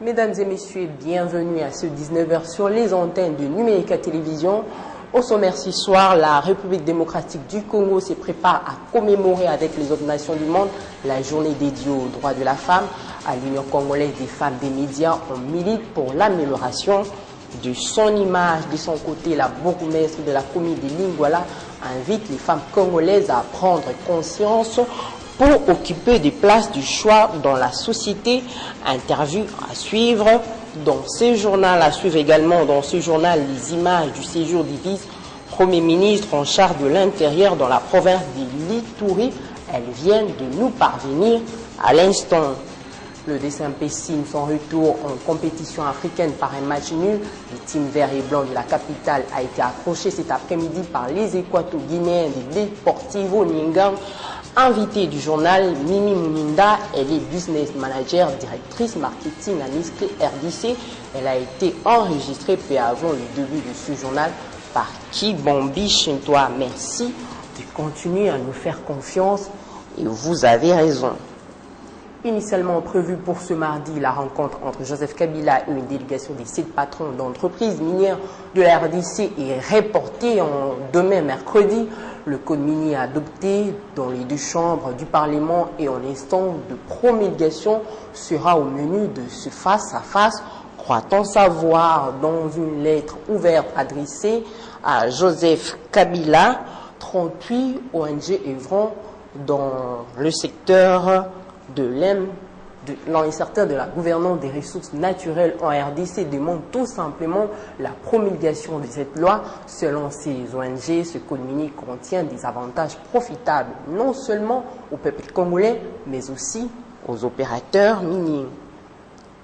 Mesdames et messieurs, bienvenue à ce 19h sur les antennes de Numérica Télévision. Au sommaire ce soir, la République démocratique du Congo se prépare à commémorer avec les autres nations du monde la journée dédiée aux droits de la femme. À l'Union congolaise des femmes des médias, on milite pour l'amélioration de son image. De son côté, la bourgmestre de la commune de Lingwala invite les femmes congolaises à prendre conscience pour occuper des places du choix dans la société. Interview à suivre dans ce journal. À suivre également dans ce journal les images du séjour du vice-premier ministre en charge de l'intérieur dans la province de l'Ituri. Elles viennent de nous parvenir à l'instant. Le DSMP signe son retour en compétition africaine par un match nul. Le team vert et blanc de la capitale a été accroché cet après-midi par les Équato-Guinéens de Deportivo Ningang. Invitée du journal, Mimi Mouninda, elle est business manager, directrice marketing à Nestlé RDC. Elle a été enregistrée peu avant le début de ce journal par Kibombi Chintois. Merci de continuer à nous faire confiance et vous avez raison. Initialement prévue pour ce mardi, la rencontre entre Joseph Kabila et une délégation des 7 patrons d'entreprises minières de la RDC est reportée en demain mercredi. Le code minier adopté dans les 2 chambres du Parlement et en instant de promulgation sera au menu de ce face-à-face. Croit-on savoir dans une lettre ouverte adressée à Joseph Kabila, 38 ONG œuvrant dans le secteur de l'incertain de la gouvernance des ressources naturelles en RDC demande tout simplement la promulgation de cette loi. Selon ces ONG, ce code minier contient des avantages profitables non seulement au peuple congolais, mais aussi aux opérateurs miniers.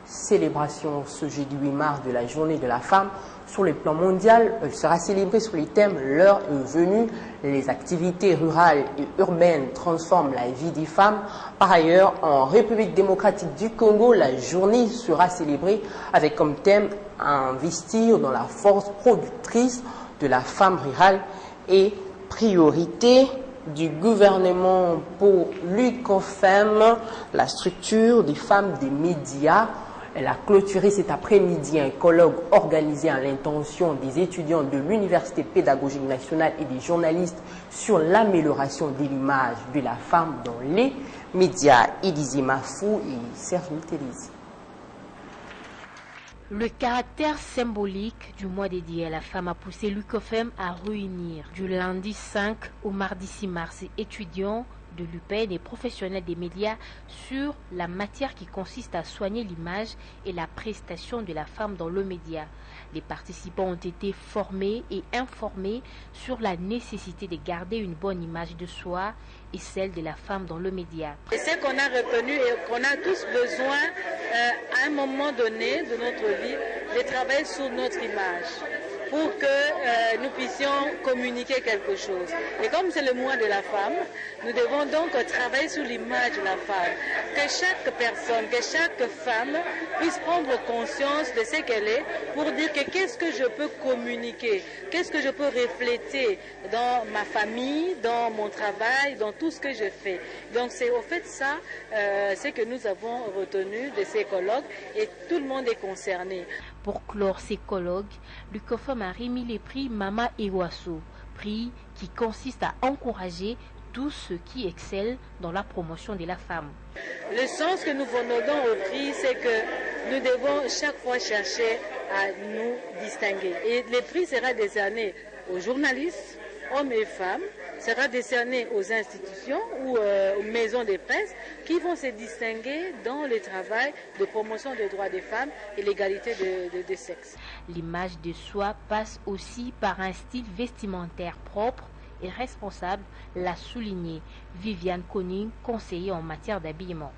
Célébration ce jeudi 8 mars de la journée de la femme. Sur le plan mondial, elle sera célébrée sur les thèmes « L'heure est venue », les activités rurales et urbaines transforment la vie des femmes. Par ailleurs, en République démocratique du Congo, la journée sera célébrée avec comme thème « Investir dans la force productrice de la femme rurale » et « Priorité du gouvernement pour l'UCOFEM », la structure des femmes des médias. Elle a clôturé cet après-midi un colloque organisé à l'intention des étudiants de l'Université pédagogique nationale et des journalistes sur l'amélioration de l'image de la femme dans les médias. Élysée Mafou et Serge Mitélise. Le caractère symbolique du mois dédié à la femme a poussé l'UCOFEM à réunir du lundi 5 au mardi 6 mars étudiants de l'UPEN et professionnels des médias sur la matière qui consiste à soigner l'image et la prestation de la femme dans le média. Les participants ont été formés et informés sur la nécessité de garder une bonne image de soi et celle de la femme dans le média. Et ce qu'on a retenu et qu'on a tous besoin à un moment donné de notre vie de travailler sur notre image, pour que nous puissions communiquer quelque chose. Et comme c'est le mois de la femme, nous devons donc travailler sur l'image de la femme. Que chaque personne, que chaque femme puisse prendre conscience de ce qu'elle est pour dire que qu'est-ce que je peux communiquer, qu'est-ce que je peux refléter dans ma famille, dans mon travail, dans tout ce que je fais. Donc c'est au fait ça, ce que nous avons retenu de ces colloques et tout le monde est concerné. Pour clore ces colloques, l'UCOFEM a remis les prix Mama Ewaso, prix qui consiste à encourager tous ceux qui excellent dans la promotion de la femme. Le sens que nous donnons au prix, c'est que nous devons chaque fois chercher à nous distinguer. Et le prix sera décerné aux journalistes, hommes et femmes, sera décerné aux institutions ou aux maisons de presse qui vont se distinguer dans le travail de promotion des droits des femmes et l'égalité des sexes. L'image de soi passe aussi par un style vestimentaire propre et responsable, l'a souligné Viviane Koning, conseillère en matière d'habillement.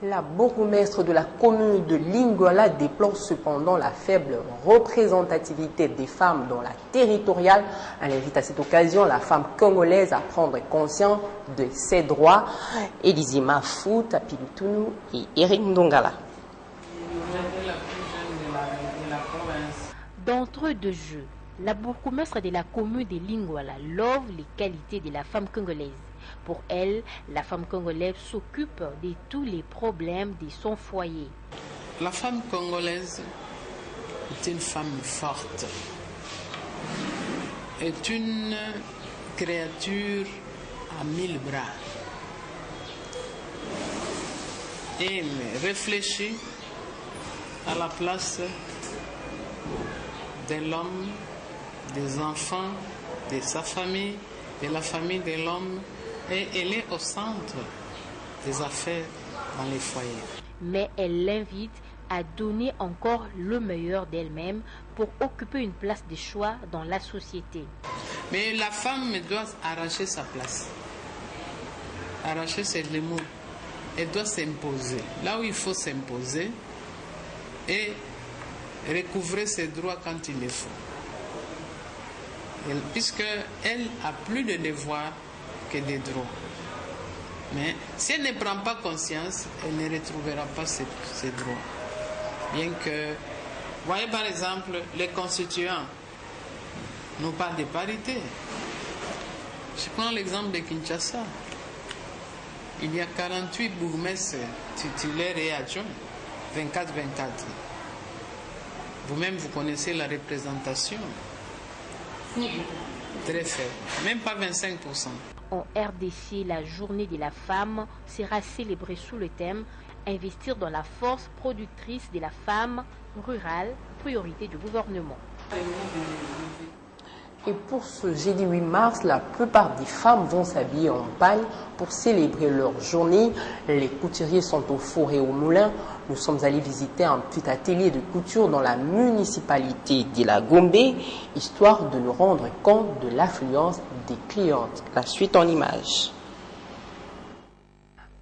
La bourgmestre de la commune de Lingwala déplore cependant la faible représentativité des femmes dans la territoriale. Elle invite à cette occasion la femme congolaise à prendre conscience de ses droits. Élysée Mafou, Tapilutunu et Eric Ndongala. D'entre deux jeux, la bourgmestre de la commune de Lingwala love les qualités de la femme congolaise. Pour elle, la femme congolaise s'occupe de tous les problèmes de son foyer. La femme congolaise est une femme forte, est une créature à 1000 bras. Et réfléchit à la place de l'homme, des enfants, de sa famille, de la famille de l'homme, et elle est au centre des affaires dans les foyers. Mais elle l'invite à donner encore le meilleur d'elle-même pour occuper une place de choix dans la société. Mais la femme doit arracher sa place. Arracher, c'est le mot. Elle doit s'imposer. Là où il faut s'imposer et recouvrer ses droits quand il le faut. Puisqu'elle a plus de devoirs que des droits. Mais si elle ne prend pas conscience, elle ne retrouvera pas ses droits. Bien que, voyez par exemple, les constituants nous parlent de parité. Je prends l'exemple de Kinshasa. Il y a 48 bourgmestres titulaires et adjoints, 24-24. Vous-même, vous connaissez la représentation. Très faible, même pas 25%. En RDC, la journée de la femme sera célébrée sous le thème « Investir dans la force productrice de la femme rurale, priorité du gouvernement ». Et pour ce jeudi 8 mars, la plupart des femmes vont s'habiller en pagne pour célébrer leur journée. Les couturiers sont au four et au moulin. Nous sommes allés visiter un petit atelier de couture dans la municipalité de la Gombe, histoire de nous rendre compte de l'affluence des clientes. La suite en images.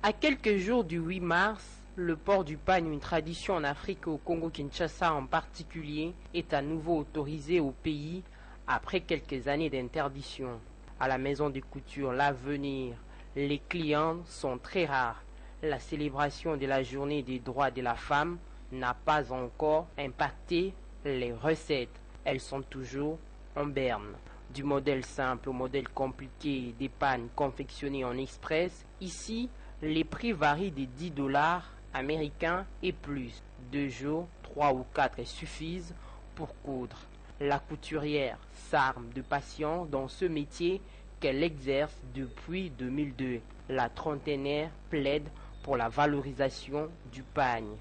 À quelques jours du 8 mars, le port du pagne, une tradition en Afrique et au Congo-Kinshasa en particulier, est à nouveau autorisé au pays après quelques années d'interdiction. À la maison de couture L'Avenir, les clients sont très rares. La célébration de la journée des droits de la femme n'a pas encore impacté les recettes. Elles sont toujours en berne. Du modèle simple au modèle compliqué des pagnes confectionnées en express, ici, les prix varient de $10 américains et plus. 2 jours, 3 ou 4 suffisent pour coudre. La couturière s'arme de patience dans ce métier qu'elle exerce depuis 2002. La trentenaire plaide pour la valorisation du pagne.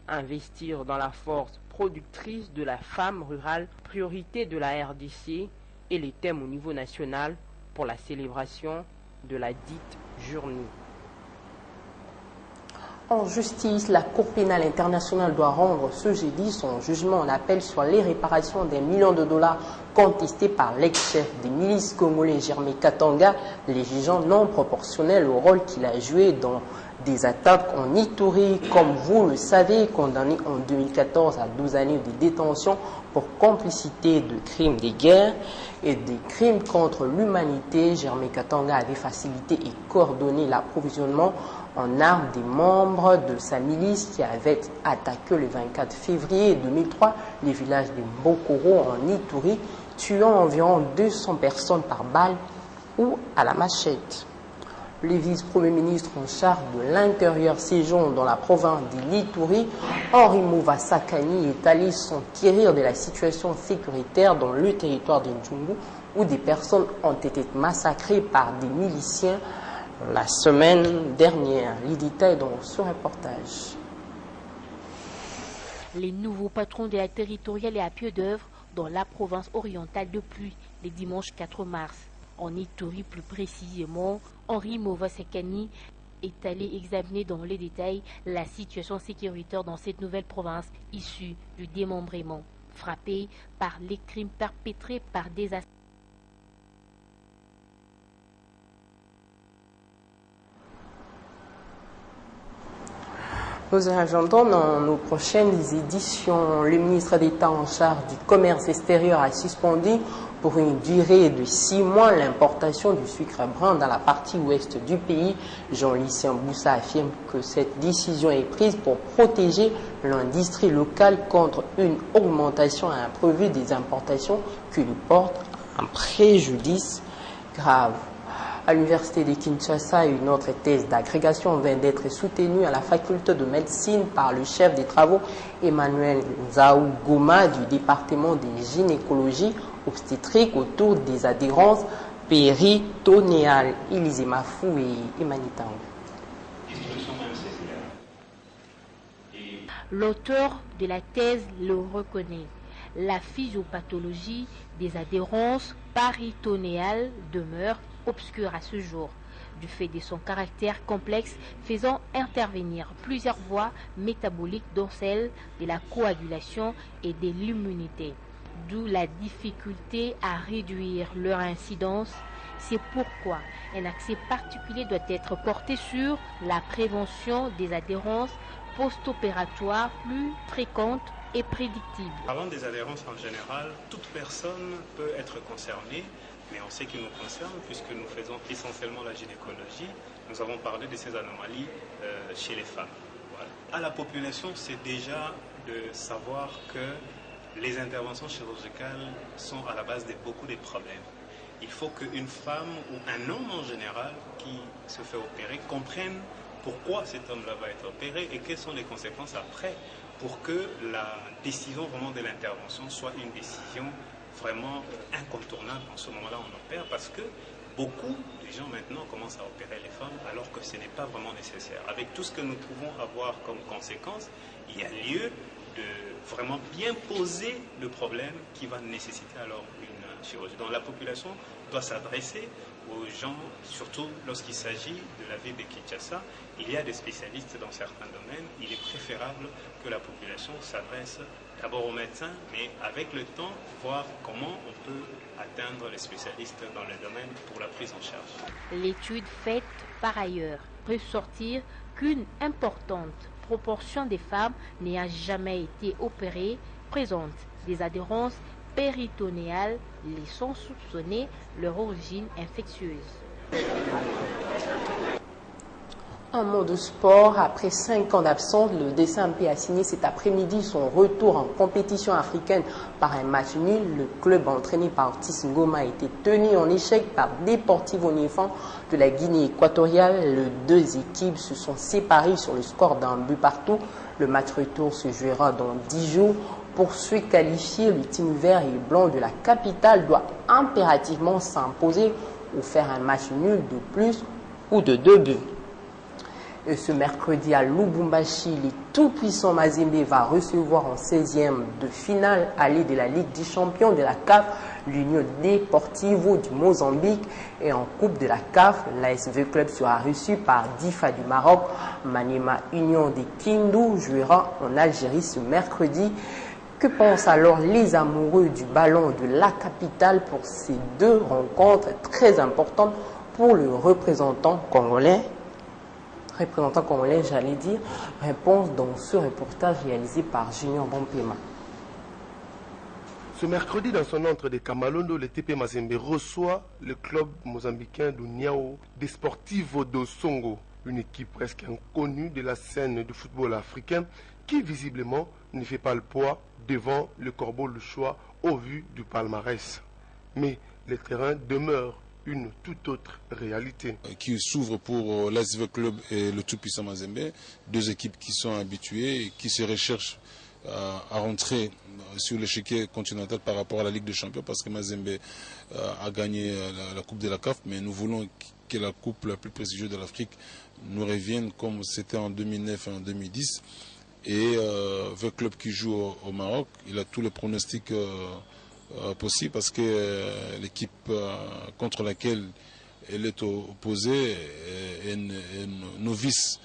Investir dans la force productrice de la femme rurale, priorité de la RDC, et les thèmes au niveau national pour la célébration de la dite journée. En justice, la Cour pénale internationale doit rendre ce jeudi son jugement en appel sur les réparations des millions de dollars contestés par l'ex-chef des milices congolais Germain Katanga, les jugeant non proportionnel au rôle qu'il a joué dans des attaques en Ituri, comme vous le savez, condamné en 2014 à 12 années de détention pour complicité de crimes de guerre et des crimes contre l'humanité. Germain Katanga avait facilité et coordonné l'approvisionnement en armes des membres de sa milice qui avait attaqué le 24 février 2003 les villages de Mbokoro en Ituri, tuant environ 200 personnes par balle ou à la machette. Le vice-premier ministre en charge de l'intérieur séjourne dans la province de l'Ituri. Henri Mouva Sakani est allé s'enquérir de la situation sécuritaire dans le territoire de Ndjungu où des personnes ont été massacrées par des miliciens la semaine dernière. Les détails dans ce reportage. Les nouveaux patrons de la territoriale et à pied d'œuvre dans la province orientale depuis le dimanche 4 mars. En Ituri, plus précisément, Henri Mouva Sakani est allé examiner dans les détails la situation sécuritaire dans cette nouvelle province issue du démembrement, frappée par les crimes perpétrés par des assassins. Nous agendons dans nos prochaines éditions. Le ministre d'État en charge du commerce extérieur a suspendu pour une durée de 6 mois l'importation du sucre brun dans la partie ouest du pays. Jean-Lucien Boussa affirme que cette décision est prise pour protéger l'industrie locale contre une augmentation imprévue des importations qui lui porte un préjudice grave. À l'université de Kinshasa, une autre thèse d'agrégation vient d'être soutenue à la faculté de médecine par le chef des travaux Emmanuel Nzaou Goma du département de gynécologie obstétrique autour des adhérences péritonéales. Élysée Mafou et Emanitango. L'auteur de la thèse le reconnaît. La physiopathologie des adhérences péritonéales demeure obscure à ce jour, du fait de son caractère complexe faisant intervenir plusieurs voies métaboliques dont celle de la coagulation et de l'immunité. D'où la difficulté à réduire leur incidence. C'est pourquoi un accès particulier doit être porté sur la prévention des adhérences post-opératoires plus fréquentes et prédictibles. Parlant des adhérences en général, toute personne peut être concernée, mais en ce qui nous concerne, puisque nous faisons essentiellement la gynécologie, nous avons parlé de ces anomalies chez les femmes. Voilà. À la population, c'est déjà de savoir que les interventions chirurgicales sont à la base de beaucoup de problèmes. Il faut qu'une femme ou un homme en général qui se fait opérer comprenne pourquoi cet homme-là va être opéré et quelles sont les conséquences après pour que la décision vraiment de l'intervention soit une décision vraiment incontournable. En ce moment-là, on opère parce que beaucoup de gens maintenant commencent à opérer les femmes alors que ce n'est pas vraiment nécessaire. Avec tout ce que nous pouvons avoir comme conséquence, il y a lieu de vraiment bien poser le problème qui va nécessiter alors une chirurgie. Donc la population doit s'adresser aux gens, surtout lorsqu'il s'agit de la ville de Kinshasa. Il y a des spécialistes dans certains domaines. Il est préférable que la population s'adresse d'abord aux médecins, mais avec le temps, voir comment on peut atteindre les spécialistes dans le domaine pour la prise en charge. L'étude faite par ailleurs peut sortir qu'une importante proportion des femmes n'ayant jamais été opérées présentent des adhérences péritonéales, laissant soupçonner leur origine infectieuse. Un mot de sport. Après 5 ans d'absence, le DSMP a signé cet après-midi son retour en compétition africaine par un match nul. Le club entraîné par Ortiz Ngoma a été tenu en échec par Deportivo Niafan de la Guinée équatoriale. Les deux équipes se sont séparées sur le score d'un but partout. Le match retour se jouera dans 10 jours. Pour se qualifier, le team vert et blanc de la capitale doit impérativement s'imposer ou faire un match nul de plus ou de 2 buts. Et ce mercredi à Lubumbashi, le tout-puissant Mazembe va recevoir en 16e de finale aller de la Ligue des champions de la CAF, l'Union Deportivo du Mozambique, et en Coupe de la CAF, l'ASV Club sera reçu par Difa du Maroc. Maniema Union de Kindu jouera en Algérie ce mercredi. Que pensent alors les amoureux du ballon de la capitale pour ces deux rencontres très importantes pour le représentant congolais, j'allais dire. Réponse dans ce reportage réalisé par Junior Bompema. Ce mercredi, dans son entre de Kamalondo, le TP Mazembe reçoit le club mozambicain de Niao Desportivo do Songo, une équipe presque inconnue de la scène du football africain qui visiblement ne fait pas le poids devant le Corbeau le Choix au vu du palmarès. Mais le terrain demeure une toute autre réalité. Qui s'ouvre pour l'ASV Club et le tout-puissant Mazembe, deux équipes qui sont habituées et qui se recherchent à rentrer sur l'échiquier continental par rapport à la Ligue des Champions, parce que Mazembe a gagné la Coupe de la CAF, mais nous voulons que la coupe la plus prestigieuse de l'Afrique nous revienne comme c'était en 2009 et en 2010. Et le club qui joue au Maroc, il a tous les pronostics possibles, parce que l'équipe contre laquelle elle est opposée est une novice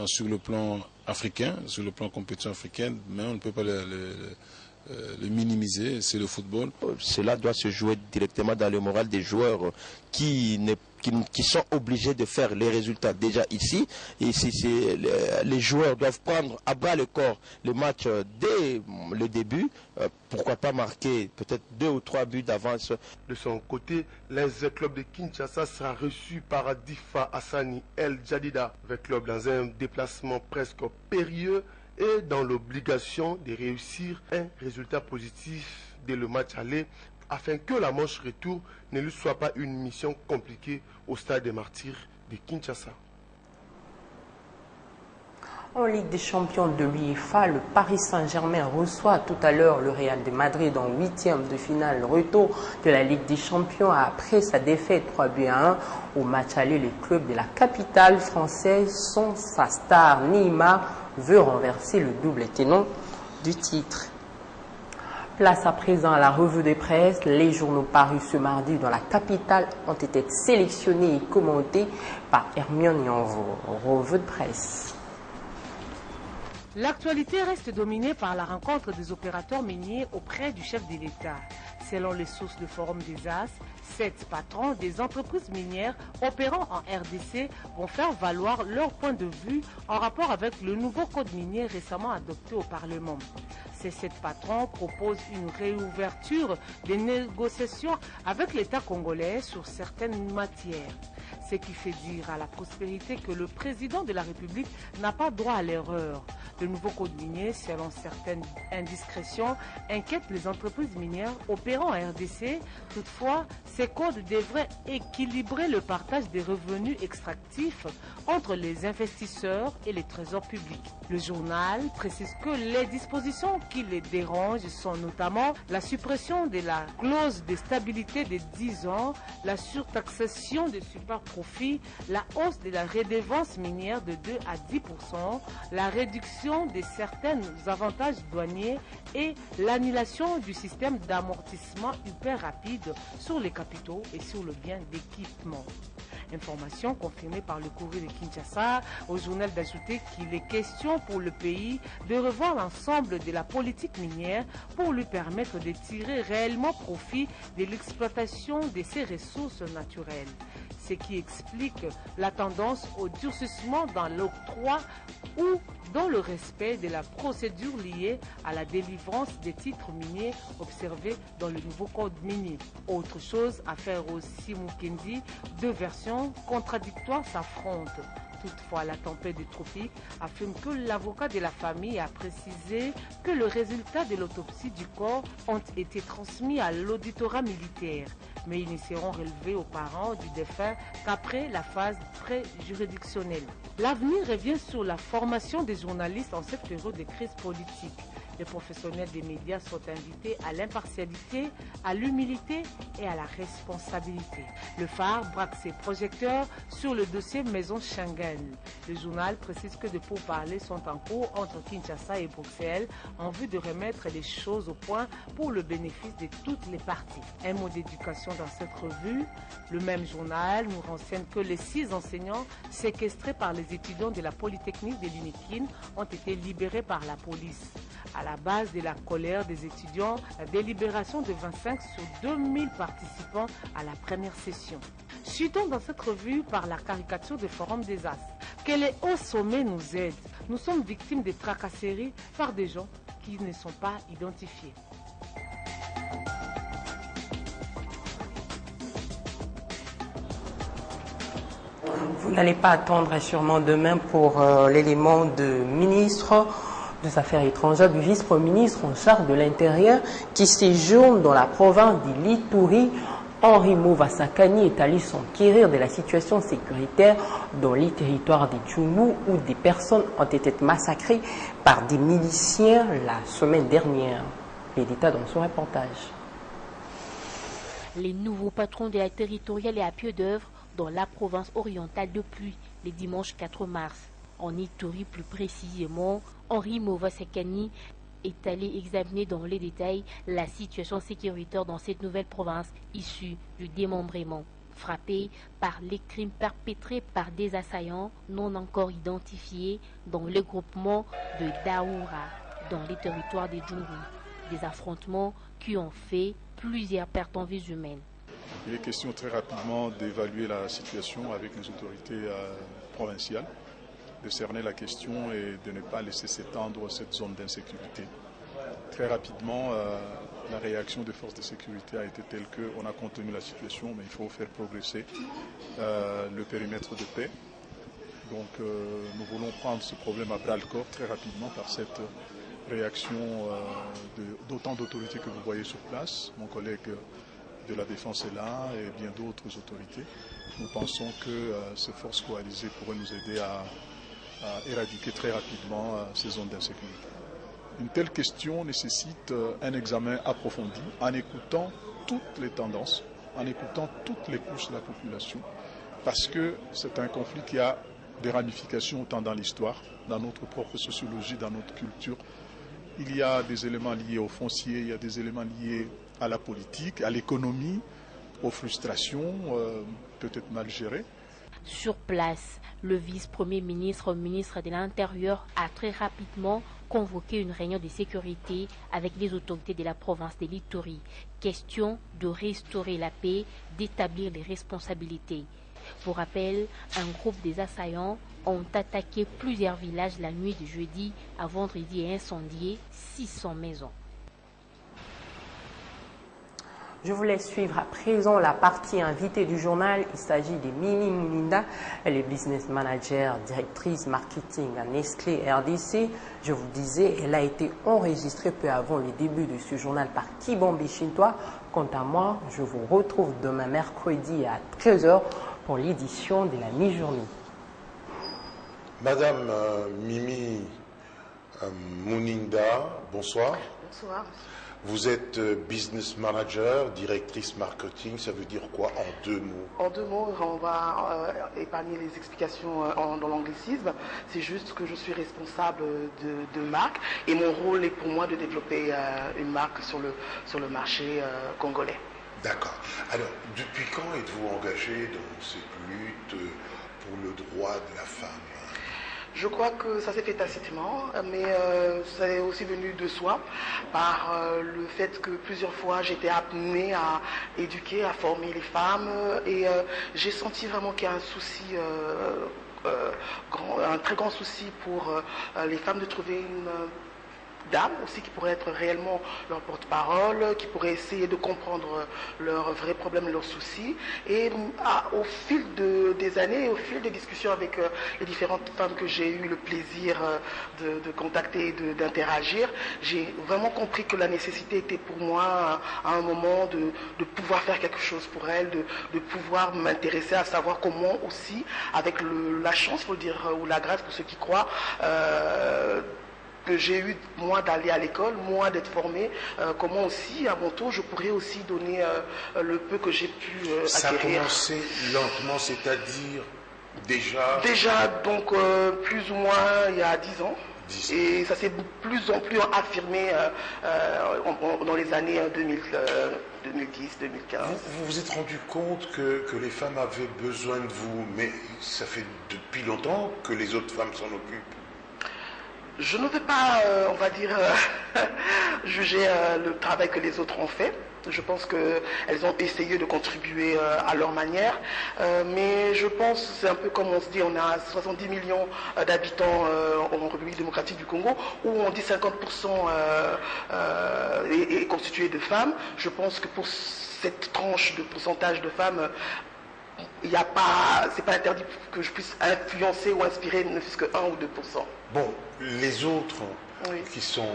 sur le plan africain, sur le plan compétition africaine, mais on ne peut pas le minimiser, c'est le football. Cela doit se jouer directement dans le moral des joueurs qui sont obligés de faire les résultats déjà ici. Et les joueurs doivent prendre à bras le corps le match dès le début. Pourquoi pas marquer peut-être 2 ou 3 buts d'avance. De son côté, l'AS Club de Kinshasa sera reçu par Difa Hassani El Jadida, le club dans un déplacement presque périlleux et dans l'obligation de réussir un résultat positif dès le match aller afin que la manche retour ne lui soit pas une mission compliquée au stade des Martyrs de Kinshasa. En Ligue des champions de l'UEFA, le Paris Saint-Germain reçoit tout à l'heure le Real de Madrid en 8e de finale retour de la Ligue des champions après sa défaite 3-1 au match aller. Le club de la capitale française, sans sa star Neymar, veut renverser le double tenant du titre. Place à présent à la revue de presse. Les journaux parus ce mardi dans la capitale ont été sélectionnés et commentés par Hermione Yanvo. Revue de presse. L'actualité reste dominée par la rencontre des opérateurs miniers auprès du chef de l'État. Selon les sources du Forum des As, 7 patrons des entreprises minières opérant en RDC vont faire valoir leur point de vue en rapport avec le nouveau code minier récemment adopté au Parlement. Ces 7 patrons proposent une réouverture des négociations avec l'État congolais sur certaines matières. Ce qui fait dire à la prospérité que le président de la République n'a pas droit à l'erreur. Le nouveau code minier, selon certaines indiscrétions, inquiète les entreprises minières opérant en RDC. Toutefois, ces codes devraient équilibrer le partage des revenus extractifs entre les investisseurs et les trésors publics. Le journal précise que les dispositions qui les dérangent sont notamment la suppression de la clause de stabilité de 10 ans, la surtaxation des superprofits, la hausse de la redevance minière de 2 à 10%, la réduction de certains avantages douaniers et l'annulation du système d'amortissement hyper rapide sur les capitaux et sur le bien d'équipement. Information confirmée par le courrier de Kinshasa au journal d'ajouter qu'il est question pour le pays de revoir l'ensemble de la politique minière pour lui permettre de tirer réellement profit de l'exploitation de ses ressources naturelles. Ce qui explique la tendance au durcissement dans l'octroi ou dans le respect de la procédure liée à la délivrance des titres miniers observés dans le nouveau code minier. Autre chose à faire aussi, Mukendi, 2 versions contradictoires s'affrontent. Toutefois, la tempête des tropiques affirme que l'avocat de la famille a précisé que le résultat de l'autopsie du corps ont été transmis à l'auditorat militaire, mais ils ne seront relevés aux parents du défunt qu'après la phase pré-juridictionnelle. L'avenir revient sur la formation des journalistes en cette période de crise politique. Les professionnels des médias sont invités à l'impartialité, à l'humilité et à la responsabilité. Le phare braque ses projecteurs sur le dossier Maison Schengen. Le journal précise que des pourparlers sont en cours entre Kinshasa et Bruxelles en vue de remettre les choses au point pour le bénéfice de toutes les parties. Un mot d'éducation dans cette revue. Le même journal nous renseigne que les 6 enseignants séquestrés par les étudiants de la Polytechnique de Linikin ont été libérés par la police. À la base de la colère des étudiants, la délibération de 25 sur 2000 participants à la première session. Suivons dans cette revue par la caricature du Forum des As. Que les hauts sommets nous aident. Nous sommes victimes de tracasseries par des gens qui ne sont pas identifiés. Vous n'allez pas attendre sûrement demain pour l'élément de ministre des Affaires étrangères, du vice-premier ministre en charge de l'Intérieur qui séjourne dans la province d'Ituri. Henri Mouvasakani est allé s'enquérir de la situation sécuritaire dans les territoires des Tchumbu où des personnes ont été massacrées par des miliciens la semaine dernière. Les détails dans son reportage. Les nouveaux patrons de la territoriale et à pied d'œuvre dans la province orientale depuis le dimanche 4 mars. En Ituri plus précisément, Henri Mouvasakani est allé examiner dans les détails la situation sécuritaire dans cette nouvelle province issue du démembrement. Frappée par les crimes perpétrés par des assaillants non encore identifiés dans le groupement de Daoura, dans les territoires des Djourou. Des affrontements qui ont fait plusieurs pertes en vies humaines. Il est question très rapidement d'évaluer la situation avec les autorités provinciales, de cerner la question et de ne pas laisser s'étendre cette zone d'insécurité. Très rapidement, la réaction des forces de sécurité a été telle qu'on a contenu la situation, mais il faut faire progresser le périmètre de paix. Donc nous voulons prendre ce problème à bras-le-corps très rapidement par cette réaction d'autant d'autorités que vous voyez sur place. Mon collègue de la Défense est là et bien d'autres autorités. Nous pensons que ces forces coalisées pourraient nous aider à éradiquer très rapidement ces zones d'insécurité. Une telle question nécessite un examen approfondi en écoutant toutes les tendances, en écoutant toutes les couches de la population, parce que c'est un conflit qui a des ramifications autant dans l'histoire, dans notre propre sociologie, dans notre culture. Il y a des éléments liés au foncier, il y a des éléments liés à la politique, à l'économie, aux frustrations, peut-être mal gérées. Sur place, le vice-premier ministre, ministre de l'Intérieur, a très rapidement convoqué une réunion de sécurité avec les autorités de la province de l'Ituri. Question de restaurer la paix, d'établir les responsabilités. Pour rappel, un groupe des assaillants ont attaqué plusieurs villages la nuit de jeudi à vendredi et incendié 600 maisons. Je vous laisse suivre à présent la partie invitée du journal. Il s'agit de Mimi Muninda, elle est business manager, directrice marketing à Nestlé RDC. Je vous disais, elle a été enregistrée peu avant le début de ce journal par Kibombe Chintois. Quant à moi, je vous retrouve demain mercredi à 13h pour l'édition de la mi-journée. Madame Mimi Muninda, bonsoir. Bonsoir. Vous êtes business manager, directrice marketing, ça veut dire quoi en deux mots? En deux mots, on va épargner les explications dans l'anglicisme. C'est juste que je suis responsable de marque et mon rôle est pour moi de développer une marque sur le marché congolais. D'accord. Alors, depuis quand êtes-vous engagé dans cette lutte pour le droit de la femme? Je crois que ça s'est fait tacitement, mais ça est aussi venu de soi par le fait que plusieurs fois j'étais amenée à éduquer, à former les femmes et j'ai senti vraiment qu'il y a un souci, un très grand souci pour les femmes de trouver une dame aussi qui pourrait être réellement leur porte-parole, qui pourrait essayer de comprendre leurs vrais problèmes, leurs soucis. Et au fil des années, au fil des discussions avec les différentes femmes que j'ai eu le plaisir de contacter et d'interagir, j'ai vraiment compris que la nécessité était pour moi à un moment de pouvoir faire quelque chose pour elles, de pouvoir m'intéresser à savoir comment aussi, avec la chance, faut le dire, ou la grâce pour ceux qui croient, que j'ai eu, moi, d'aller à l'école, moi, d'être formée, comment aussi, à mon tour, je pourrais aussi donner le peu que j'ai pu acquérir. Ça a commencé lentement, c'est-à-dire Déjà, donc, plus ou moins il y a 10 ans. Et ça s'est de plus en plus affirmé dans les années 2010, 2015. Vous vous êtes rendu compte que les femmes avaient besoin de vous, mais ça fait depuis longtemps que les autres femmes s'en occupent. Je ne veux pas, on va dire, juger le travail que les autres ont fait. Je pense qu'elles ont essayé de contribuer à leur manière. Mais je pense, c'est un peu comme on se dit, on a 70 millions d'habitants en République démocratique du Congo, où on dit 50% est constitué de femmes. Je pense que pour cette tranche de pourcentage de femmes, c'est pas interdit que je puisse influencer ou inspirer ne fût-ce que 1 ou 2%. Bon, les autres qui sont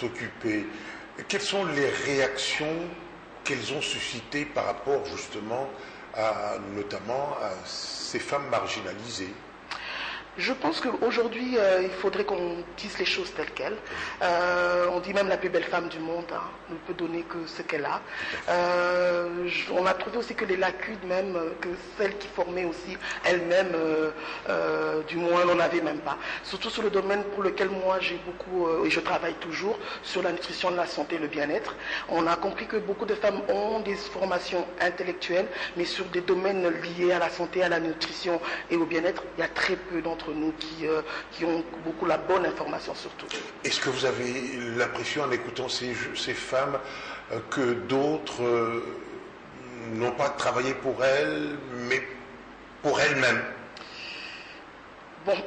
occupés, quelles sont les réactions qu'elles ont suscitées par rapport justement notamment à ces femmes marginalisées? Je pense qu'aujourd'hui, il faudrait qu'on dise les choses telles quelles. On dit même la plus belle femme du monde ne peut donner que ce qu'elle a. On a trouvé aussi que les lacunes même, que celles qui formaient aussi elles-mêmes, du moins, n'en avaient même pas. Surtout sur le domaine pour lequel moi j'ai beaucoup, et je travaille toujours, sur la nutrition, la santé et le bien-être. On a compris que beaucoup de femmes ont des formations intellectuelles, mais sur des domaines liés à la santé, à la nutrition et au bien-être, il y a très peu d'entre nous qui ont beaucoup la bonne information surtout. Est-ce que vous avez l'impression en écoutant ces femmes que d'autres n'ont pas travaillé pour elles, mais pour elles-mêmes? Bon,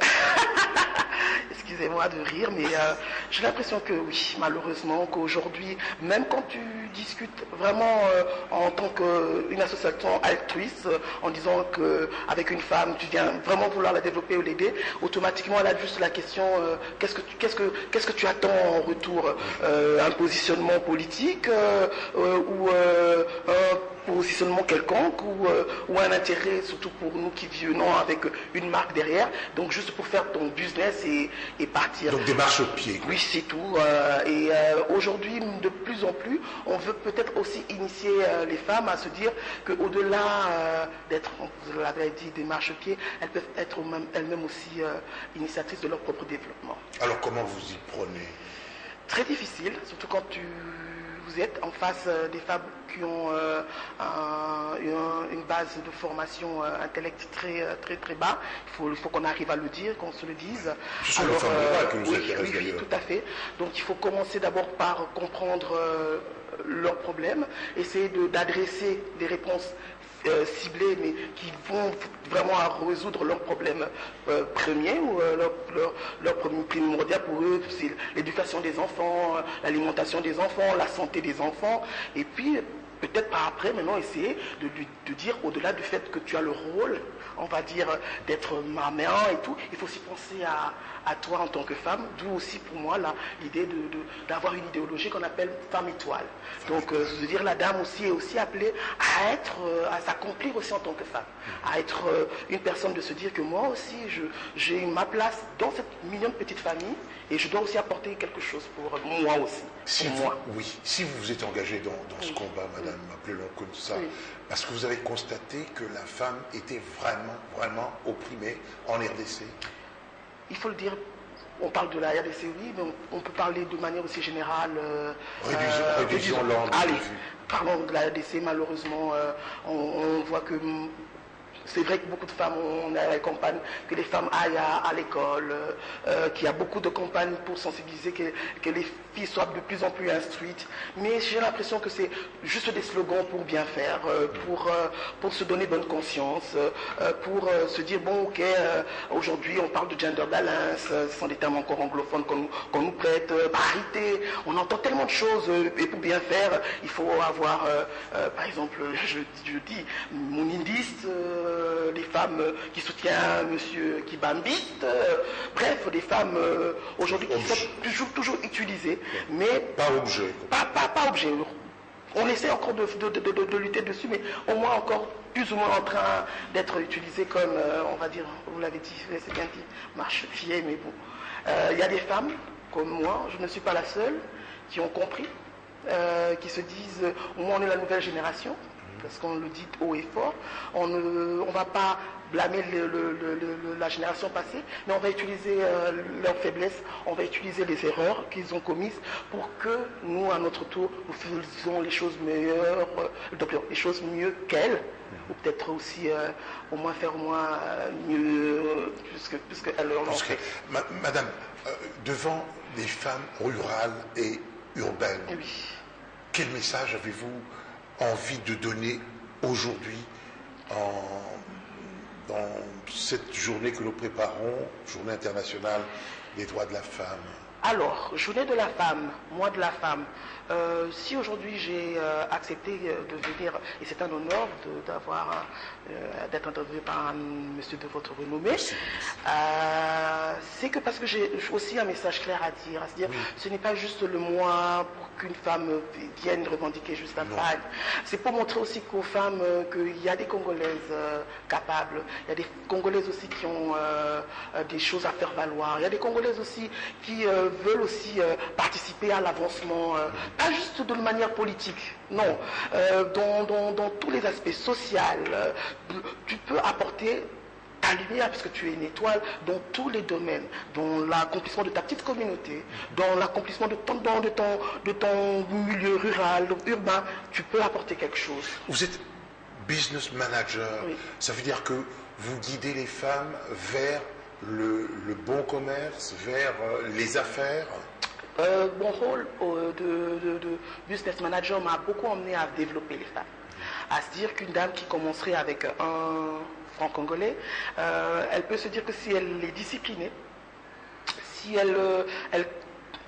excusez-moi de rire, mais J'ai l'impression que oui, malheureusement, qu'aujourd'hui, même quand tu discutes vraiment en tant qu'une association altruiste, en disant qu'avec une femme, tu viens vraiment vouloir la développer ou l'aider, automatiquement, elle a juste la question, qu'est-ce que tu attends en retour? Un positionnement politique ou un positionnement quelconque ou un intérêt, surtout pour nous qui venons avec une marque derrière, donc juste pour faire ton business et partir. Donc des marches au pied. Quoi. Oui, c'est tout. Et aujourd'hui, de plus en plus, on veut peut-être aussi initier les femmes à se dire qu'au-delà d'être, vous l'avez dit, des marches au pied, elles peuvent être elles-mêmes aussi initiatrices de leur propre développement. Alors comment vous y prenez? Très difficile, surtout quand vous êtes en face des femmes qui ont une base de formation intellect très bas. Il faut qu'on arrive à le dire, qu'on se le dise. Ce sont les femmes que nous intéressent oui, tout à fait. Donc il faut commencer d'abord par comprendre leurs problèmes, essayer d'adresser des réponses ciblés, mais qui vont vraiment à résoudre leurs problèmes premiers ou leur problème primordial pour eux, c'est l'éducation des enfants, l'alimentation des enfants, la santé des enfants, et puis peut-être par après maintenant essayer de dire au-delà du fait que tu as le rôle, on va dire, d'être maman et tout, il faut aussi penser à toi en tant que femme, d'où aussi pour moi l'idée d'avoir une idéologie qu'on appelle femme étoile. Donc je veux dire, la dame aussi est aussi appelée à s'accomplir aussi en tant que femme, à être une personne de se dire que moi aussi j'ai ma place dans cette mignonne petite famille et je dois aussi apporter quelque chose pour moi aussi. Si vous vous êtes engagé dans ce combat, madame, appelez-le comme ça, parce que vous avez constaté que la femme était vraiment opprimée en RDC. Il faut le dire, on parle de la RDC, oui, mais on peut parler de manière aussi générale. Réduisons l'angle. Allez, parlons de la RDC, malheureusement, on voit que c'est vrai que beaucoup de femmes, on a la campagne, que les femmes aillent à l'école, qu'il y a beaucoup de campagnes pour sensibiliser, que les filles soient de plus en plus instruites. Mais j'ai l'impression que c'est juste des slogans pour bien faire, pour se donner bonne conscience, pour se dire, bon, ok, aujourd'hui on parle de gender balance, ce sont des termes encore anglophones qu'on nous prête, parité, on entend tellement de choses, et pour bien faire, il faut avoir, par exemple, je dis, mon indiste, des femmes qui soutiennent monsieur Kibambiste, bref, des femmes aujourd'hui qui sont toujours utilisées, mais pas objet. Pas objet. On essaie encore de lutter dessus, mais au moins encore plus ou moins en train d'être utilisées comme, on va dire, vous l'avez dit, c'est bien dit, marche fiée, mais bon. Il y a des femmes comme moi, je ne suis pas la seule, qui ont compris, qui se disent, au moins on est la nouvelle génération, parce qu'on le dit haut et fort, on ne va pas blâmer la génération passée, mais on va utiliser leurs faiblesses, on va utiliser les erreurs qu'ils ont commises pour que nous, à notre tour, nous faisons les choses meilleures, les choses mieux qu'elles, ou peut-être aussi au moins faire mieux, puisqu'elles l'ont fait. Madame, devant des femmes rurales et urbaines, quel message avez-vous envie de donner aujourd'hui dans cette journée que nous préparons, journée internationale des droits de la femme? Alors, journée de la femme, mois de la femme, si aujourd'hui j'ai accepté de venir, et c'est un honneur d'être interviewé par un monsieur de votre renommée, c'est que parce que j'ai aussi un message clair à dire, ce n'est pas juste le mois pour qu'une femme vienne revendiquer juste un pagne, c'est pour montrer aussi qu'aux femmes qu'il y a des Congolaises capables, il y a des Congolaises aussi qui ont des choses à faire valoir, il y a des Congolaises aussi qui veulent aussi participer à l'avancement, pas juste de manière politique, non, dans tous les aspects sociaux, tu peux apporter ta lumière, parce que tu es une étoile dans tous les domaines, dans l'accomplissement de ta petite communauté, dans l'accomplissement de ton milieu rural, urbain, tu peux apporter quelque chose. Vous êtes business manager, ça veut dire que vous guidez les femmes vers le bon commerce, vers les affaires? Mon rôle de business manager m'a beaucoup emmené à développer les femmes. À se dire qu'une dame qui commencerait avec un franc congolais, elle peut se dire que si elle est disciplinée, si elle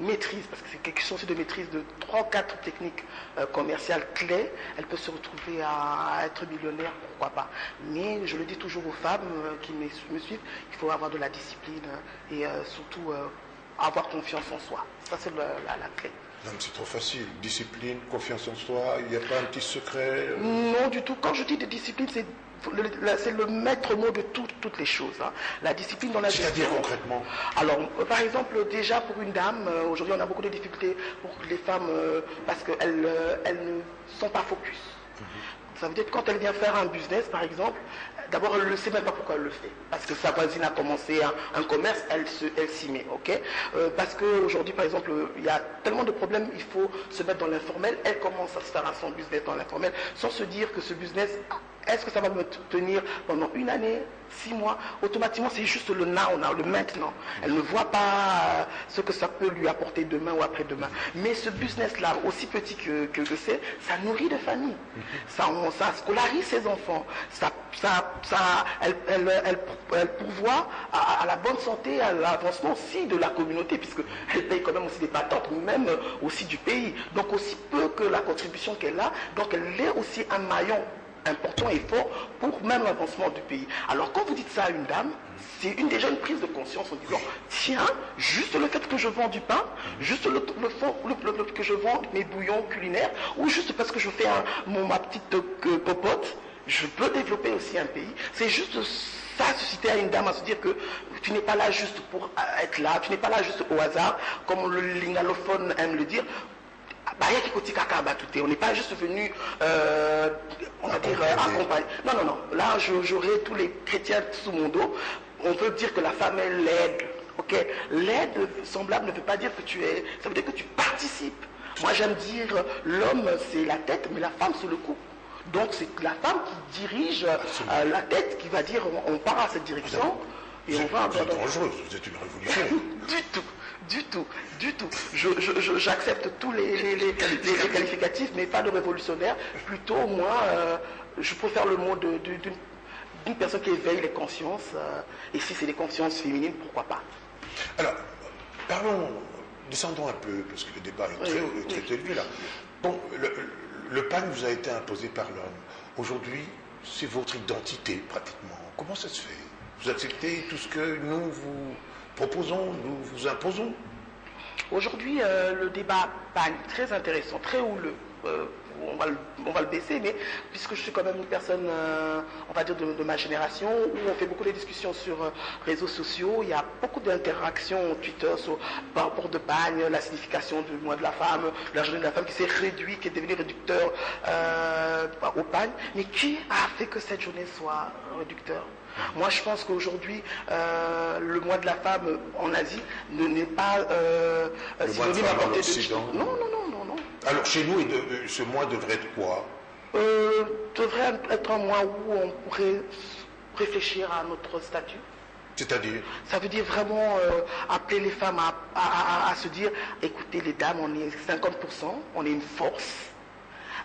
maîtrise, parce que c'est quelque chose de maîtrise de 3 ou 4 techniques commerciales clés, elle peut se retrouver à être millionnaire, pourquoi pas. Mais je le dis toujours aux femmes qui me suivent, il faut avoir de la discipline et surtout avoir confiance en soi. Ça, c'est la clé. Non, c'est trop facile. Discipline, confiance en soi, il n'y a pas un petit secret Non, du tout. Quand je dis de discipline, c'est le maître mot de toutes les choses. Hein. La discipline dans la vie. C'est-à-dire concrètement? Alors, par exemple, déjà pour une dame, aujourd'hui on a beaucoup de difficultés pour les femmes parce qu'elles ne sont pas focus. Ça veut dire que quand elle vient faire un business, par exemple, d'abord elle ne sait même pas pourquoi elle le fait. Parce que sa voisine a commencé un commerce, elle s'y met, ok. Parce qu'aujourd'hui, par exemple, il y a tellement de problèmes, il faut se mettre dans l'informel. Elle commence à se faire son business dans l'informel, sans se dire que ce business, est-ce que ça va me tenir pendant 1 année, 6 mois? Automatiquement, c'est juste le now, le maintenant. Elle ne voit pas ce que ça peut lui apporter demain ou après-demain. Mais ce business-là, aussi petit que c'est, ça nourrit de famille. Ça scolarise ses enfants. Elle pourvoit à la bonne santé, à l'avancement aussi de la communauté, puisqu'elle paye quand même aussi des patentes, même aussi du pays. Donc aussi peu que la contribution qu'elle a, donc elle est aussi un maillon important et fort pour même l'avancement du pays. Alors quand vous dites ça à une dame, c'est déjà une prise de conscience en disant, tiens, juste le fait que je vends du pain, juste le fait que je vends mes bouillons culinaires, ou juste parce que je fais ma petite popote, je peux développer aussi un pays. C'est juste ça, susciter à une dame à se dire que tu n'es pas là juste pour être là, tu n'es pas là juste au hasard, comme le lingalophone aime le dire. On n'est pas juste venu, on va dire, accompagner. Non. Là, j'aurai tous les chrétiens sous mon dos. On peut dire que la femme est l'aide. Ok, l'aide semblable ne veut pas dire que tu es. Ça veut dire que tu participes. Moi, j'aime dire l'homme c'est la tête, mais la femme c'est le cou. Donc c'est la femme qui dirige la tête, qui va dire on part à cette direction et on va. Vous êtes dangereuse, vous êtes une révolution. Du tout. J'accepte tous les qualificatifs, mais pas de révolutionnaire. Plutôt, moi, je préfère le mot d'une personne qui éveille les consciences. Et si c'est des consciences féminines, pourquoi pas? Alors, descendons un peu, parce que le débat est très élevé là. Bon, le PAN vous a été imposé par l'homme. Aujourd'hui, c'est votre identité, pratiquement. Comment ça se fait? Vous acceptez tout ce que nous vous proposons, nous vous imposons? Aujourd'hui, le débat PAN, très intéressant, très houleux. On va le baisser, mais puisque je suis quand même une personne, on va dire, de ma génération, où on fait beaucoup de discussions sur réseaux sociaux, il y a beaucoup d'interactions Twitter par rapport de PAN, la signification du mois de la femme, la journée de la femme qui s'est réduit, qui est devenu réducteur au PAN. Mais qui a fait que cette journée soit réducteur? Moi, je pense qu'aujourd'hui, le mois de la femme en Asie n'est pas synonyme à porter de... Non. Alors, chez nous, ce mois devrait être quoi? Devrait être un mois où on pourrait réfléchir à notre statut. C'est-à-dire? Ça veut dire vraiment appeler les femmes à se dire, écoutez les dames, on est 50%, on est une force.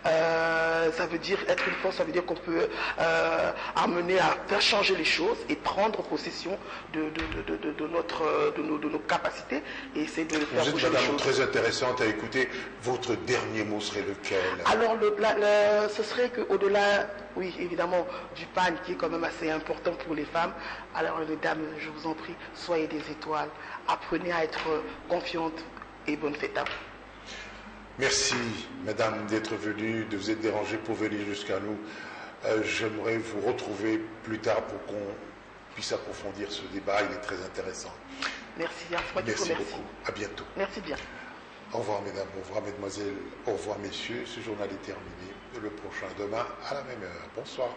Ça veut dire être une force, ça veut dire qu'on peut amener à faire changer les choses et prendre possession de nos capacités et essayer de faire bouger les choses. Vous êtes madame très intéressante à écouter. Votre dernier mot serait lequel? Alors, ce serait qu'au-delà, oui, évidemment, du PAN qui est quand même assez important pour les femmes, alors les dames, je vous en prie, soyez des étoiles. Apprenez à être confiantes et bonne fête à vous. Merci, madame, d'être venue, de vous être dérangée pour venir jusqu'à nous. J'aimerais vous retrouver plus tard pour qu'on puisse approfondir ce débat. Il est très intéressant. Merci, merci beaucoup. À bientôt. Merci bien. Au revoir, mesdames, au revoir, mesdemoiselles, au revoir, messieurs. Ce journal est terminé. Le prochain demain à la même heure. Bonsoir.